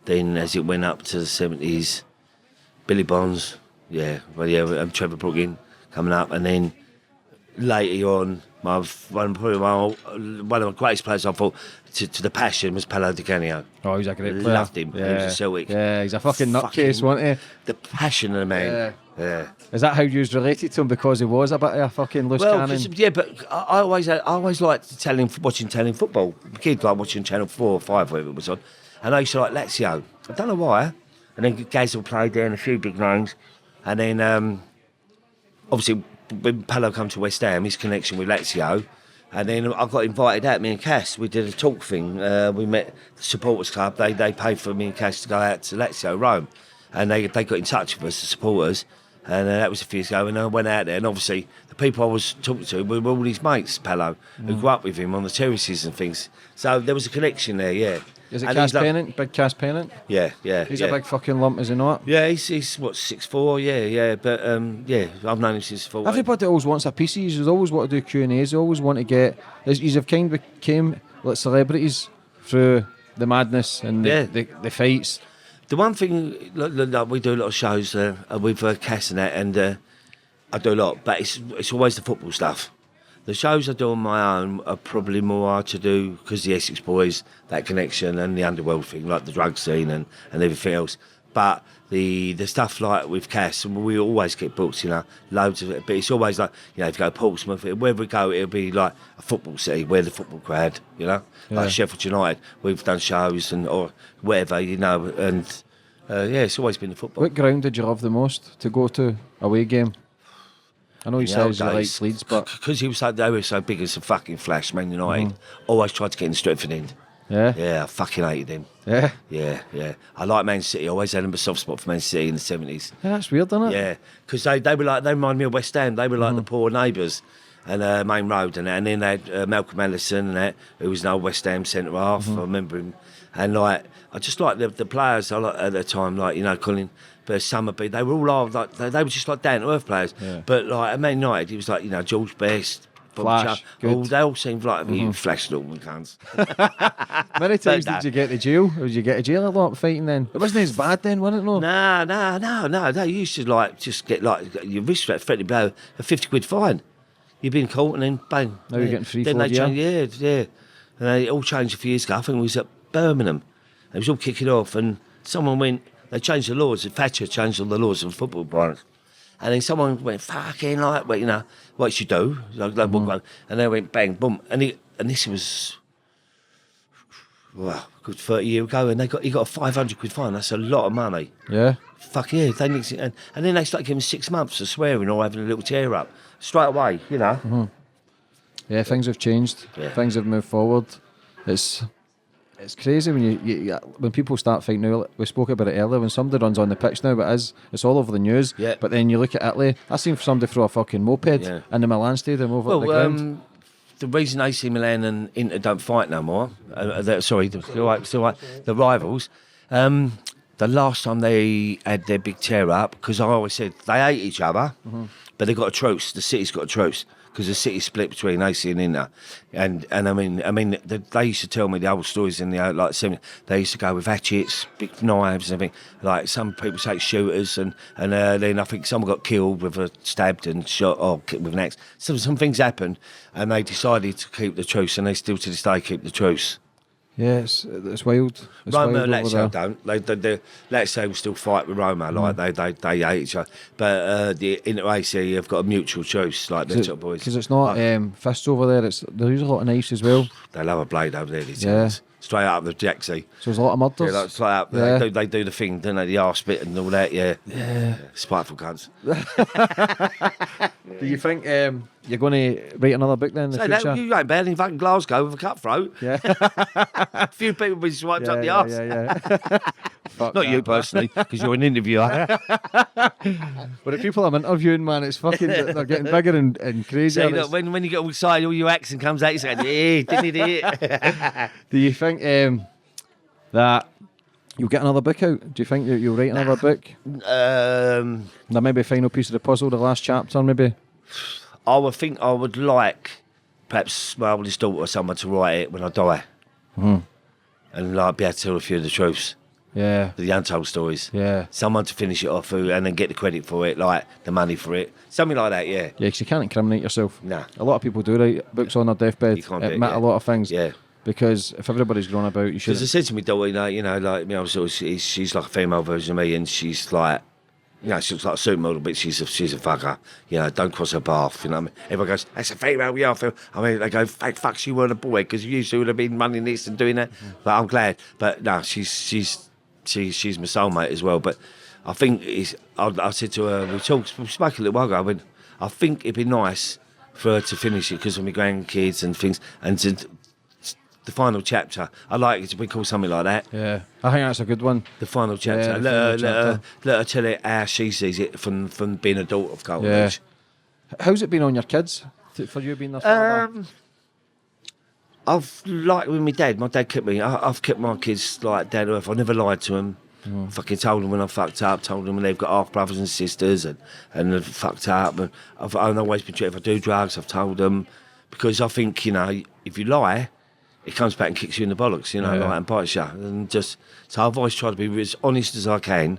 Then as it went up to the 70s, Billy Bonds, and Trevor Brooking coming up. And then later on, one of my greatest players I thought to the passion was Paolo Di Canio. Oh, he's a great player. Loved him. He was a Celtic. Yeah, he's a fucking nutcase, wasn't he? The passion of the man. Yeah. Is that how you was related to him, because he was a bit of a fucking loose cannon? But I always liked watching Italian football. A kid like watching Channel 4 or 5, whatever it was on. And I used to like Lazio. I don't know why. And then Gazelle played there and a few big names. And then, obviously, when Paolo came to West Ham, his connection with Lazio. And then I got invited out, me and Cass. We did a talk thing. We met the supporters club. They paid for me and Cass to go out to Lazio, Rome. And they got in touch with us, the supporters. And that was a few years ago. And I went out there. And obviously, the people I was talking to were all his mates, Paolo, who grew up with him on the terraces and things. So there was a connection there, yeah. Is it Cass Pennant? Big Cass Pennant? Yeah. He's a big fucking lump, is he not? Yeah, he's what, 6'4", yeah. But, I've known him since 4. Everybody always wants a piece of you. They always want to do Q&As. They always want to get... You have kind of became like celebrities through the madness and the fights. The one thing, like we do a lot of shows with Cass and that, and I do a lot, but it's always the football stuff. The shows I do on my own are probably more hard to do because the Essex Boys, that connection, and the underworld thing, like the drug scene and everything else. But the stuff like with Cass, we always get books, loads of it. But it's always like, if you go Portsmouth, wherever we go, it'll be like a football city, where the football crowd, like Sheffield United. We've done shows or whatever, and it's always been the football. What ground did you love the most to go to, away game? I know he says he likes Leeds, but... Because they were so big as a fucking flash, Man United, always tried to get in Stretford End. Yeah? Yeah, I fucking hated him. Yeah? Yeah. I like Man City. I always had a soft spot for Man City in the 70s. Yeah, that's weird, isn't it? Yeah, because they remind me of West Ham. They were like the poor neighbours and Main Road and that. And then they had Malcolm Allison and that, who was an old West Ham centre-half. I remember him. And I just liked the players at the time, Colin... But Summerby, they were all like they were just like down to earth players. Yeah. But like at Man United, he was like George Best, Flash, they all seemed like Flash little cunts. Many times did you get to jail? Or did you get to jail a lot fighting then? It wasn't as bad then, wasn't it? No. No. They used to just get your wrist threatened by a 50 quid fine. You've been caught and then bang. Now you're getting 3-4 Then they changed, yeah. And they all changed a few years ago. I think it was at Birmingham. It was all kicking off, and someone went. They changed the laws. Thatcher changed all the laws of football branch. And then someone went, fucking what you do? And they went bang, boom. And this was, a good 30 years ago. And he got a 500 quid fine. That's a lot of money. Yeah. Fuck yeah. And then they started giving him 6 months of swearing or having a little tear up. Straight away, Yeah, things have changed. Yeah. Things have moved forward. It's crazy when people start fighting now. We spoke about it earlier. When somebody runs on the pitch now, it's all over the news. Yeah. But then you look at Italy. I seen somebody throw a fucking moped in the Milan Stadium over the ground. The reason AC Milan and Inter don't fight no more. The rivals. The last time they had their big tear up, because I always said they hate each other, but they got a truce. The city's got a truce. Because the city split between AC and Inter, and I mean, they used to tell me the old stories in the like 70s. They used to go with hatchets, big knives, and everything. Like some people say shooters, and then I think someone got killed stabbed and shot, or with an axe. So some things happened, and they decided to keep the truce, and they still to this day keep the truce. Yeah, it's wild. It's Roma, wild let's over say there. don't. Let's say we still fight with Roma, like they hate each other. But the Inter-AC have got a mutual truce, like the top boys. Because it's not fists over there. They use a lot of knives as well. They love a blade over there, these Yeah. guys. Straight up the Jacksy. So there's a lot of murders. Yeah, like, straight up. Yeah. They do the thing, don't they? The arse bit and all that, yeah. Spiteful cunts. Do you think you're going to write another book then in the Say future? that, you ain't bad in fucking Glasgow with a cutthroat. Yeah. A few people been swiped up the arse. Yeah. Fuck Not that. you personally, because you're an interviewer. But the people I'm interviewing, man, it's fucking, they're getting bigger and crazier. See, look, when you get all excited, all your accent comes out, you say, didn't it? Do you think that you'll get another book out? Do you think that you'll write another book? That maybe a final piece of the puzzle, the last chapter, maybe? I would like perhaps my oldest daughter or someone to write it when I die. And like be able to tell a few of the truths, Yeah. the untold stories. Yeah. Someone to finish it off and then get the credit for it, like the money for it. Something like that, yeah. Yeah, because you can't incriminate yourself. Nah. A lot of people do write books on their deathbed, You can't do it, admit yeah. a lot of things. Yeah. Because if everybody's grown about, you should. Because I said to my daughter, like me, she's like a female version of me, and she's like, she looks like a supermodel, but she's a fucker. Don't cross her path. You know what I mean? Everyone goes, that's a female, yeah. They go, thank fuck she weren't a boy, because you two would have been running this and doing that. But I'm glad. But no, she's my soulmate as well. But I think I said to her, we spoke a little while ago. I went, I think it'd be nice for her to finish it because of my grandkids and things, and the final chapter. I like it to be called something like that. Yeah, I think that's a good one. The final chapter. Yeah, Let her tell it how she sees it from being a daughter of Carlton. Yeah. How's it been on your kids? For you being their father? I've like with my dad. My dad kept me. I've kept my kids like down to earth. I never lied to them. Fucking told them when I fucked up. Told them when they've got half brothers and sisters and they've fucked up. And I've always been treated. If I do drugs, I've told them because I think if you lie, it comes back and kicks you in the bollocks, like, and bites you. And so I've always tried to be as honest as I can.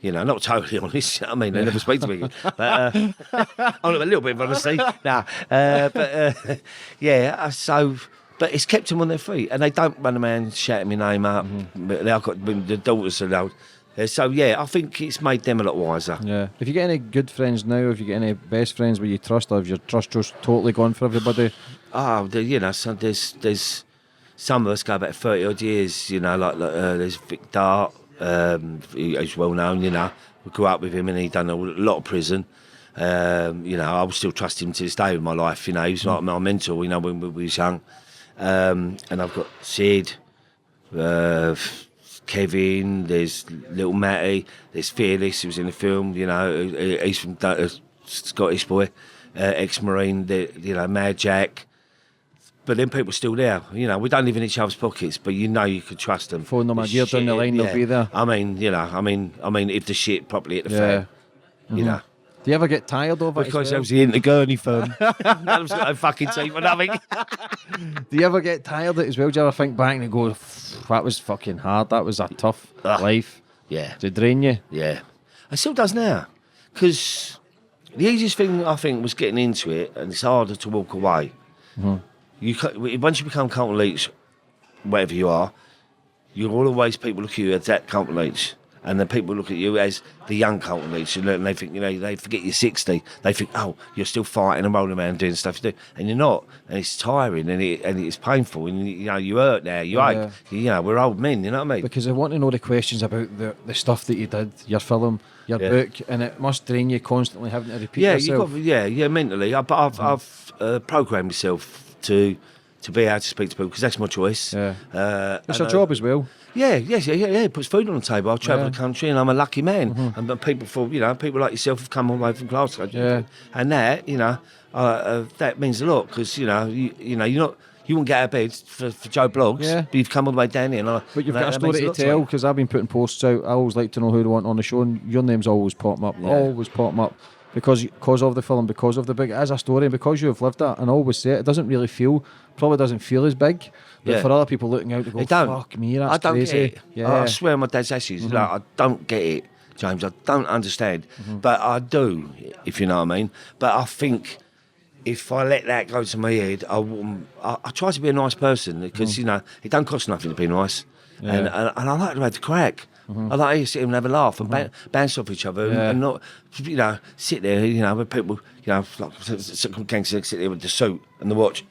Not totally honest. I mean, they never speak to me again. But I'm a little bit of honesty. But it's kept them on their feet, and they don't run around shouting my name up. But I've got the daughters are old. So yeah, I think it's made them a lot wiser. Yeah. If you get any good friends now, if you get any best friends where you trust, or if your trust just totally gone for everybody? So there's some of us go back 30 odd years. There's Vic Dart. He's well known. We grew up with him, and he done a lot of prison. I will still trust him to this day with my life. He was like my mentor. When we was young. And I've got Sid, Kevin. There's little Matty. There's Fearless, who was in the film. He's from Scottish boy, ex-marine. Mad Jack. But then people are still there. We don't live in each other's pockets, but you could trust them. Phone them a year down the line, they'll be there. I mean, if the shit properly hit the fan, Do you ever get tired of it? Because I was in the gurney firm. None of us got no fucking teeth or nothing. Do you ever get tired of it as well? Do you ever think back and go, that was fucking hard, that was a tough life? Yeah. Did it drain you? Yeah. It still does now. Because the easiest thing, I think, was getting into it, and it's harder to walk away. Once you become Carlton Leach, whatever you are, you'll always people look at you as that Carlton Leach. And then people look at you as the young Carlton Leach, and they think, they forget you're 60. They think, oh, you're still fighting and rolling around doing stuff you do. And you're not. And it's tiring, and it's painful, and you hurt now, you ache. We're old men, you know what I mean? Because I want to know the questions about the stuff that you did, your film, your book, and it must drain you constantly having to repeat yourself. Mentally. But I've programmed myself to be able to speak to people, because that's my choice. Yeah. It's your job as well. Yeah. It puts food on the table. I travel the country, and I'm a lucky man. And people people like yourself have come all the way from Glasgow. Yeah. And that, that means a lot, because you wouldn't get out of bed for Joe Blogs, but you've come all the way down here. But you've got a story to tell, because I've been putting posts out. I always like to know who they want on the show, and your name's always popping up, because of the film, because of the big. It is a story, and because you have lived that, and I always say it doesn't really probably doesn't feel as big. But for other people looking out, they go, fuck me, that's crazy. Get it. Yeah. I swear on my dad's ashes, I don't get it, James. I don't understand. But I do, if you know what I mean. But I think if I let that go to my head, I try to be a nice person because, you know, it don't cost nothing to be nice. Yeah. And I like to have the crack. I like to sit and have a laugh and bounce off each other and not, you know, sit there, you know, with people, you know, like some gangsters sit there with the suit and the watch.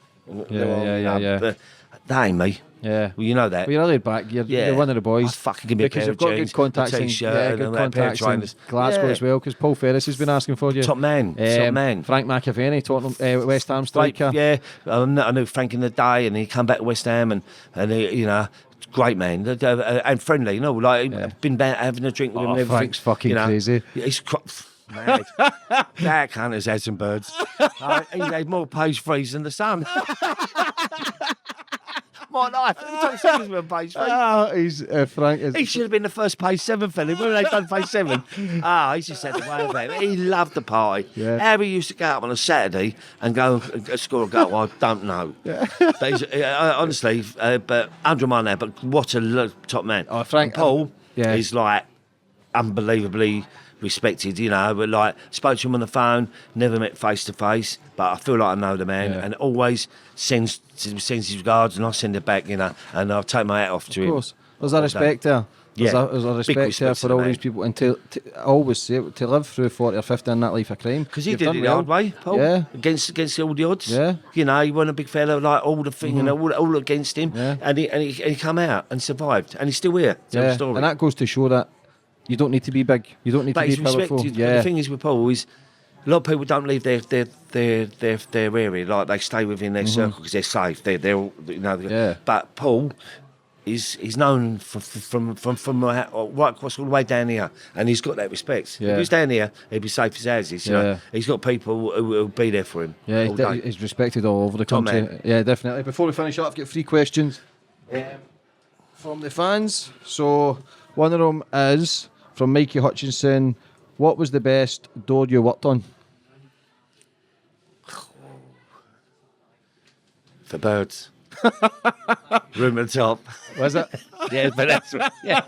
Yeah. But that ain't me. Yeah. Well, you know that. Well, you're laid back. You're one of the boys. I fucking give me because a you've pair got of good jeans, contacts a in t-shirt, good and a pair of contacts in trainers. Glasgow as well, because Paul Ferris has been asking for you. Top man. Top man. Frank McAvaney, Tottenham, West Ham striker. Yeah, I knew Frank in the day, and he come back to West Ham, and he, you know, great man and friendly. You know, like been having a drink with him. And everything. Frank's fucking you know. crazy. He's mad. That cunt has had some birds. He's had more page threes than the sun. My life. Every time he with page three. Frank is. He should have been the first page 7 fella. When they done page 7, he's just had the way about it. He loved the party. Yeah. How he used to go up on a Saturday and go and score a goal, I don't know. Yeah. But he's, honestly, but undermine that. But what a top man. Oh, Frank. And Paul Yeah. is like unbelievably respected, you know, but like spoke to him on the phone, never met face to face, but I feel like I know the man, and always sends his regards, and I send it back, you know, and I'll take my hat off to him. Of course, there's a respect there. There's Yeah. a respect there for all these people, and to I always say it, to live through 40 or 50 in that life of crime, Because he you've did done it the well. hard way, Paul. Yeah. Against all the odds. Yeah. You know, he wasn't a big fella, like all the thing, and all against him. Yeah. And he come out and survived, and he's still here. Tell the story. And that goes to show that you don't need to be big. You don't need But to be he's powerful. respected. But Yeah. the thing is with Paul is, a lot of people don't leave their area. Like they stay within their circle because they're safe. They're all, you know. Yeah. But Paul is known from right across all the way down here, and he's got that respect. Yeah. If he was down here, he'd be safe as houses. You know, he's got people who will be there for him. Yeah, all day. he's respected all over the Top country. man. Yeah, definitely. Before we finish up, I've got 3 questions from the fans. So one of them is from Mikey Hutchinson. What was the best door you worked on? For birds. Room at the top. Was it? Yeah, but that's right. Yeah.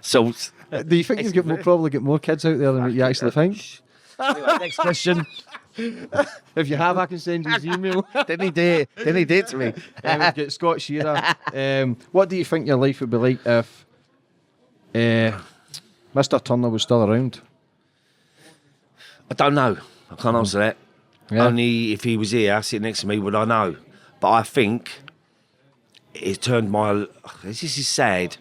Salt. Do you think you've probably get more kids out there than what you actually think? Anyway, next question. If you have, I can send you his email. Didn't he do it to me? We've got Scott Shearer. What do you think your life would be like if Mr. Turner was still around? I don't know. I can't answer that. Yeah. Only if he was here sitting next to me would I know. But I think it turned my... This is sad.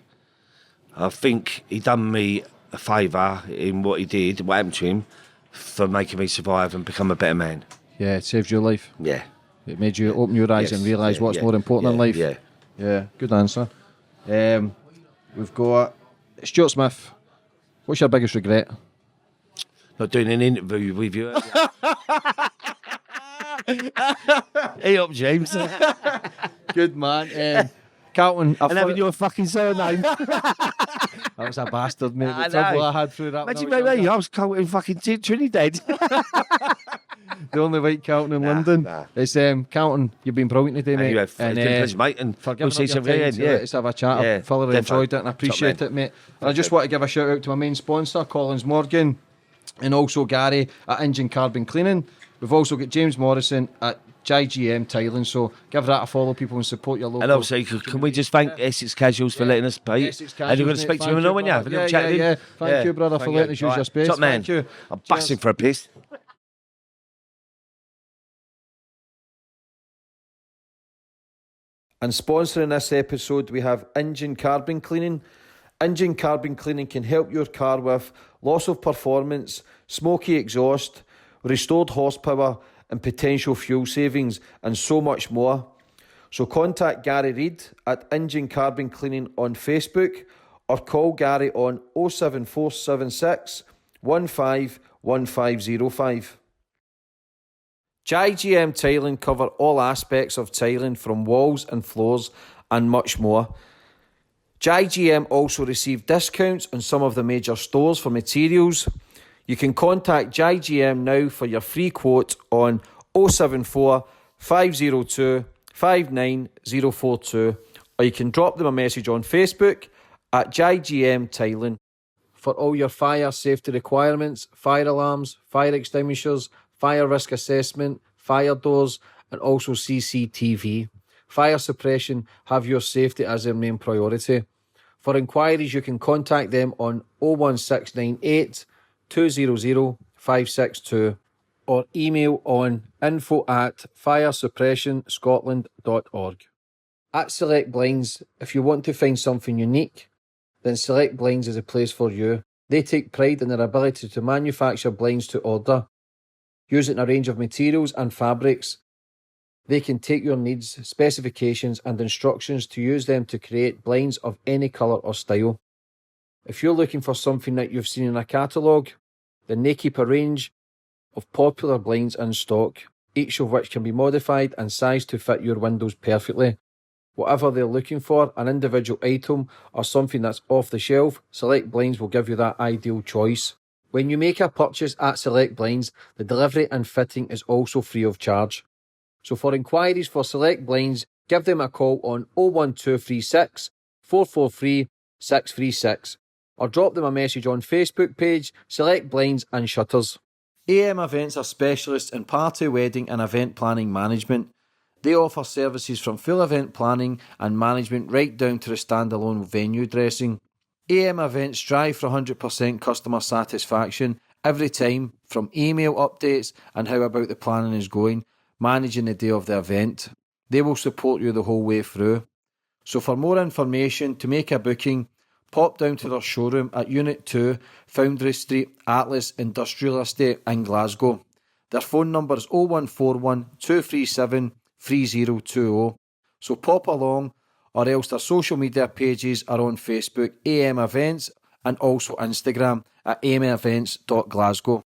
I think he done me a favour in what he did, what happened to him, for making me survive and become a better man. Yeah, it saved your life. Yeah. It made you open your eyes and realise what's more important in life. Yeah. Yeah, good answer. We've got Stuart Smith. What's your biggest regret? Not doing an interview with you. Hey up, James. Good man. Carlton, And having your fucking surname. that was a bastard, mate. I The trouble know. I had through that. Imagine when I was me, I was Carlton fucking Trinidad. the only white Carlton in London. nah. It's Carlton. You've been brilliant today, mate. Anyway, it's been a pleasure, mate. And for we'll giving see up you your again. time Yeah. let's have a chat. Yeah, I've thoroughly definitely. enjoyed it and I Top appreciate man. it, mate. And I just want to give a shout out to my main sponsor, Collins Morgan, and also Gary at Engine Carbon Cleaning. We've also got James Morrison at JGM Thailand, so give that a follow, people, and support your local. And also, can we just thank Essex Casuals for letting us be? Essex And you're going to Casuals, speak to mate. him now, when you have a little chat with him? Yeah. Thank you, brother, for Thank letting you. us use your Right. space. Top man. Thank you. I'm busting for a piss. And sponsoring this episode, we have Engine Carbon Cleaning. Engine Carbon Cleaning can help your car with loss of performance, smoky exhaust, restored horsepower and potential fuel savings, and so much more. So contact Gary Reid at Engine Carbon Cleaning on Facebook or call Gary on 07476 151505. JGM Tiling cover all aspects of tiling from walls and floors and much more. JGM also receive discounts on some of the major stores for materials. You can contact JGM now for your free quote on 074 502 59042, or you can drop them a message on Facebook at JGM Tiling. For all your fire safety requirements, fire alarms, fire extinguishers, fire risk assessment, fire doors and also CCTV. Fire suppression have your safety as their main priority. For inquiries, you can contact them on 01698 200 562 or email on info@firesuppressionscotland.org. At Select Blinds, if you want to find something unique, then Select Blinds is a place for you. They take pride in their ability to manufacture blinds to order, using a range of materials and fabrics. They can take your needs, specifications and instructions to use them to create blinds of any colour or style. If you're looking for something that you've seen in a catalogue, then they keep a range of popular blinds in stock, each of which can be modified and sized to fit your windows perfectly. Whatever they're looking for, an individual item or something that's off the shelf, Select Blinds will give you that ideal choice. When you make a purchase at Select Blinds, the delivery and fitting is also free of charge. So for inquiries for Select Blinds, give them a call on 01236 443 636 or drop them a message on Facebook page Select Blinds and Shutters. AM Events are specialists in party, wedding and event planning management. They offer services from full event planning and management right down to the standalone venue dressing. AM Events strive for 100% customer satisfaction every time, from email updates and how about the planning is going, managing the day of the event. They will support you the whole way through. So for more information, to make a booking, pop down to their showroom at Unit 2, Foundry Street, Atlas Industrial Estate in Glasgow. Their phone number is 0141 237 3020. So pop along, or else their social media pages are on Facebook, AM Events, and also Instagram at amevents.glasgow.